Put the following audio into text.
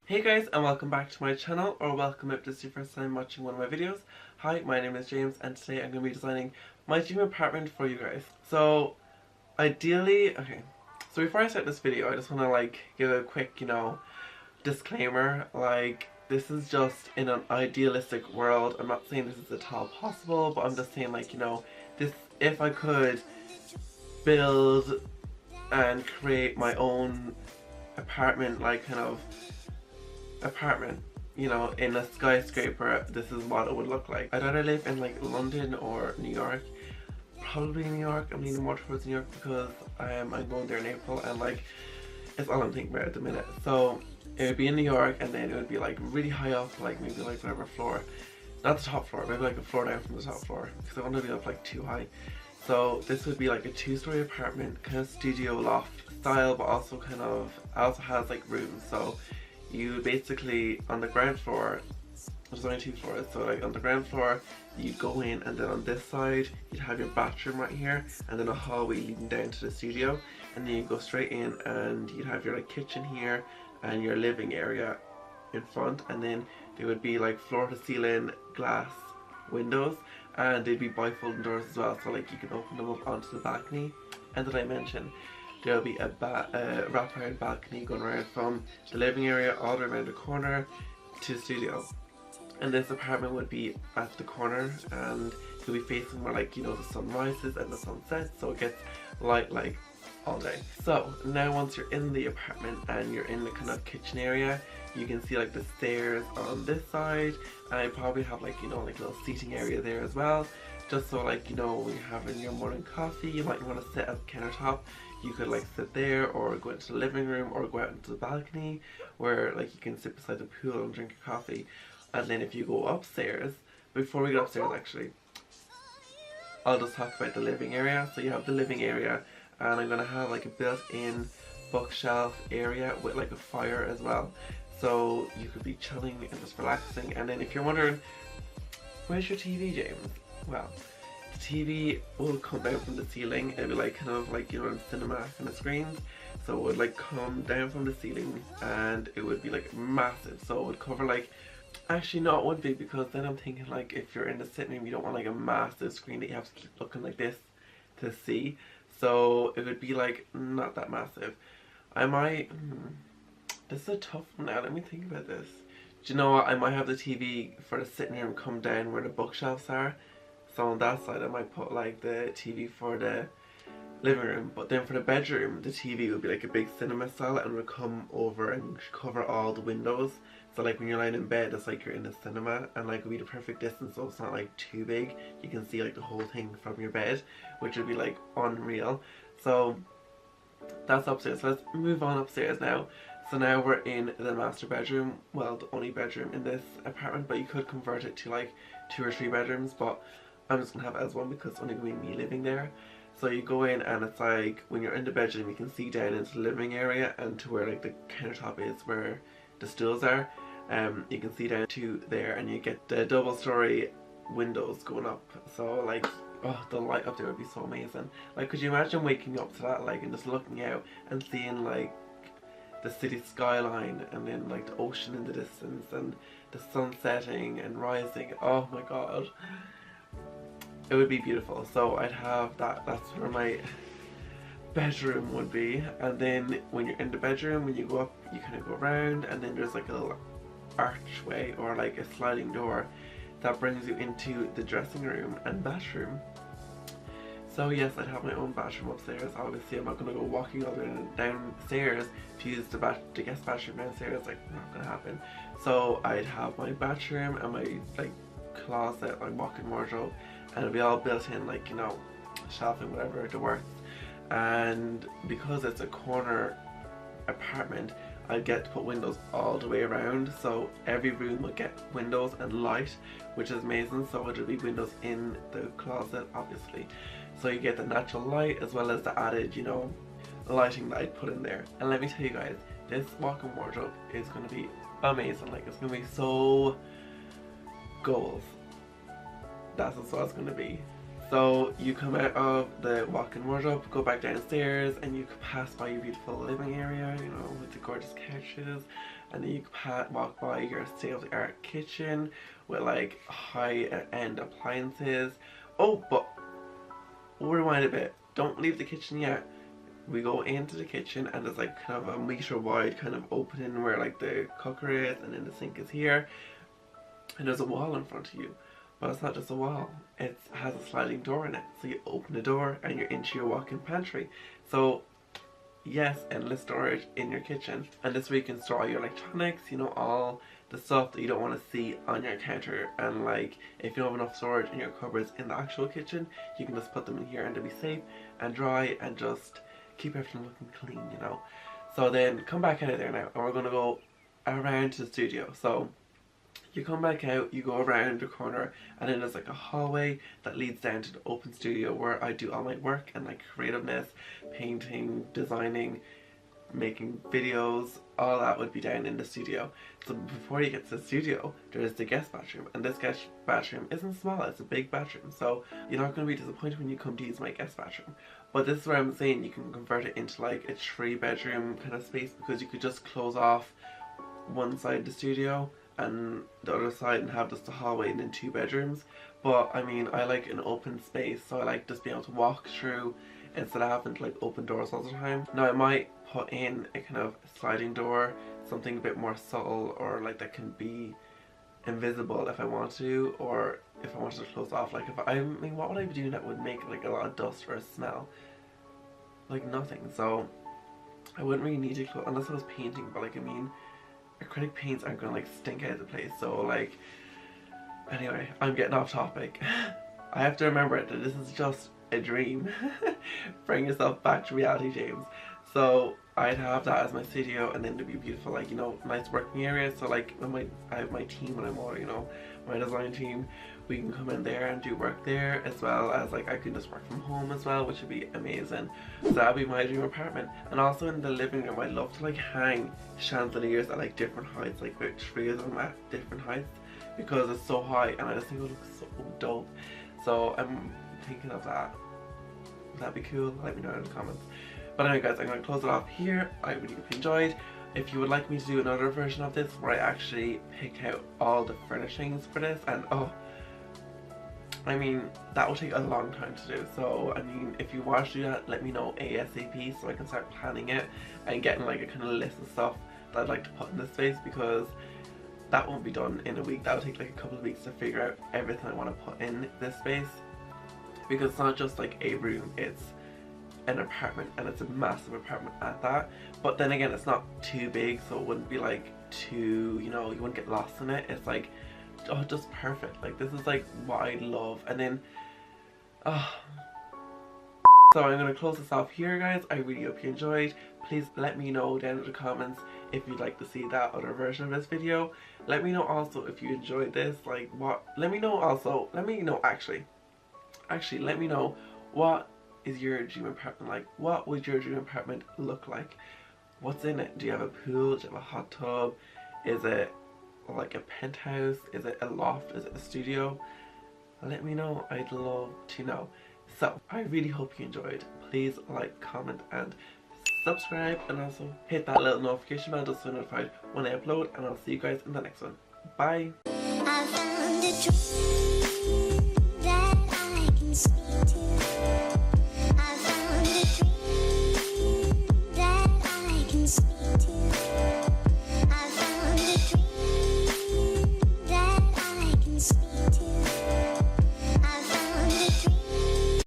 Hey guys, and welcome back to my channel, or welcome if this is your first time watching one of my videos. Hi, my name is James and today I'm going to be designing my dream apartment for you guys. So before I start this video I just want to give a quick, disclaimer. This is just in an idealistic world. I'm not saying this is at all possible, but I'm just saying this, if I could build and create my own apartment, in a skyscraper, this is what it would look like. I'd either live in London or New York. Probably New York. I'm leaning more towards New York because I'm going there in April and it's all I'm thinking about at the minute. So it would be in New York and then it would be really high up, maybe whatever floor. Not the top floor, maybe a floor down from the top floor because I want to be up too high. So this would be a 2-story apartment, kind of studio loft style, but also also has rooms. So you basically, on the ground floor, there's only 2 floors, so on the ground floor you'd go in, and then on this side you'd have your bathroom right here, and then a hallway leading down to the studio, and then you go straight in and you'd have your kitchen here and your living area in front, and then there would be floor to ceiling glass windows, and they'd be bifolding doors as well, so you can open them up onto the balcony. And did I mention there'll be a wraparound balcony going around from the living area all the way around the corner to the studio. And this apartment would be at the corner, and you'll be facing where the sun rises and the sun sets, so it gets light all day. So now once you're in the apartment and you're in the kind of kitchen area, you can see the stairs on this side, and I probably have little seating area there as well, just so when you're having your morning coffee, you might want to sit at the countertop. You could sit there, or go into the living room, or go out into the balcony where you can sit beside the pool and drink your coffee. And then if you go upstairs, before we get upstairs actually, I'll just talk about the living area. So you have the living area, and I'm going to have a built-in bookshelf area with a fire as well. So you could be chilling and just relaxing. And then if you're wondering, where's your TV, James? Well, the TV will come down from the ceiling. It'll be in cinema kind of screens. So it would come down from the ceiling, and it would be massive. So it would cover actually no, it wouldn't be, because then I'm thinking if you're in the sitting room, you don't want a massive screen that you have to keep looking like this to see. So it would be not that massive. I might this is a tough one now, let me think about this. Do you know what, I might have the TV for the sitting room come down where the bookshelves are. So on that side I might put the TV for the living room, but then for the bedroom the TV would be a big cinema style and would come over and cover all the windows. So when you're lying in bed, it's you're in the cinema, and it would be the perfect distance, so it's not too big. You can see the whole thing from your bed, which would be unreal. So that's upstairs. So let's move on upstairs now. So now we're in the master bedroom, well, the only bedroom in this apartment, but you could convert it to 2 or 3 bedrooms, but I'm just gonna have it as one because it's only going to be me living there. So you go in, and it's when you're in the bedroom you can see down into the living area and to where the countertop is, where the stools are. You can see down to there, and you get the double-story windows going up. So oh, the light up there would be so amazing. Could you imagine waking up to that and just looking out and seeing the city skyline, and then the ocean in the distance, and the sun setting and rising? Oh my god, it would be beautiful. So I'd have that. That's where my bedroom would be. And then when you're in the bedroom, when you go up, you kind of go around, and then there's a little archway or a sliding door that brings you into the dressing room and bathroom. So yes, I'd have my own bathroom upstairs. Obviously I'm not going to go walking all the way downstairs to use the guest bathroom downstairs, not going to happen. So I'd have my bathroom and my closet, walk-in wardrobe, and it'll be all built in, shelving, whatever, the works. And because it's a corner apartment, I get to put windows all the way around, so every room will get windows and light, which is amazing. So it'll be windows in the closet, obviously, so you get the natural light as well as the added, lighting that I'd put in there. And let me tell you guys, this walk-in wardrobe is going to be amazing. It's going to be so goals. That's what it's going to be. So you come out of the walk-in wardrobe, go back downstairs, and you can pass by your beautiful living area, with the gorgeous couches and then you can walk by your state-of-the-art kitchen with like high-end appliances. Oh, but we'll rewind a bit. Don't leave the kitchen yet. We go into the kitchen and there's like kind of a meter wide kind of opening where like the cooker is, and then the sink is here, and there's a wall in front of you. But it's not just a wall, it has a sliding door in it. So you open the door and you're into your walk-in pantry. So yes, endless storage in your kitchen. And this way you can store all your electronics, you know, all the stuff that you don't want to see on your counter. And like, if you don't have enough storage in your cupboards in the actual kitchen, you can just put them in here and they'll be safe and dry and just keep everything looking clean, you know. So then come back out of there now, and we're going to go around to the studio. So you come back out, you go around the corner, and then there's like a hallway that leads down to the open studio where I do all my work and like creativeness, painting, designing, making videos, all that would be down in the studio. So before you get to the studio, there's the guest bathroom, and this guest bathroom isn't small, it's a big bathroom, so you're not going to be disappointed when you come to use my guest bathroom. But this is where I'm saying you can convert it into like a 3-bedroom kind of space, because you could just close off one side of the studio and the other side and have just a hallway and then 2 bedrooms. But I mean, I like an open space, so I like just being able to walk through instead of having to like open doors all the time. Now I might put in a kind of sliding door, something a bit more subtle, or like that can be invisible if I want to, or if I wanted to close off. Like if I mean, what would I be doing that would make like a lot of dust or a smell? Like nothing. So I wouldn't really need to close unless I was painting, but like I mean, acrylic paints aren't gonna like stink out of the place. So like, anyway, I'm getting off topic. I have to remember that this is just a dream. Bring yourself back to reality, James. So I'd have that as my studio, and then it'd be beautiful, like, you know, nice working area. So like when I have my team when I'm older, you know, my design team, we can come in there and do work there, as well as like I can just work from home as well, which would be amazing. So that'd be my dream apartment. And also in the living room, I'd love to like hang chandeliers at like different heights, like with 3 of them at different heights, because it's so high and I just think it would look so dope. So I'm thinking of that. Would that be cool? Let me know in the comments. But anyway guys, I'm going to close it off here. I really hope you enjoyed. If you would like me to do another version of this where I actually pick out all the furnishings for this, and oh, I mean, that will take a long time to do. So I mean, if you want to do that, let me know ASAP so I can start planning it and getting like a kind of list of stuff that I'd like to put in this space, because that won't be done in a week. That'll take like a couple of weeks to figure out everything I want to put in this space, because it's not just like a room, it's an apartment, and it's a massive apartment at that. But then again, it's not too big, so it wouldn't be like too, you know, you wouldn't get lost in it. It's like, oh, just perfect. Like this is like what I love. And then so I'm gonna close this off here guys. I really hope you enjoyed. Please let me know down in the comments if you'd like to see that other version of this video. Let me know also if you enjoyed this, like what, let me know also, let me know actually let me know what is your dream apartment like. What would your dream apartment look like? What's in it? Do you have a pool? Do you have a hot tub? Is it like a penthouse? Is it a loft? Is it a studio? Let me know. I'd love to know. So I really hope you enjoyed. Please like, comment and subscribe, and also hit that little notification bell just so you're notified when I upload, and I'll see you guys in the next one. Bye.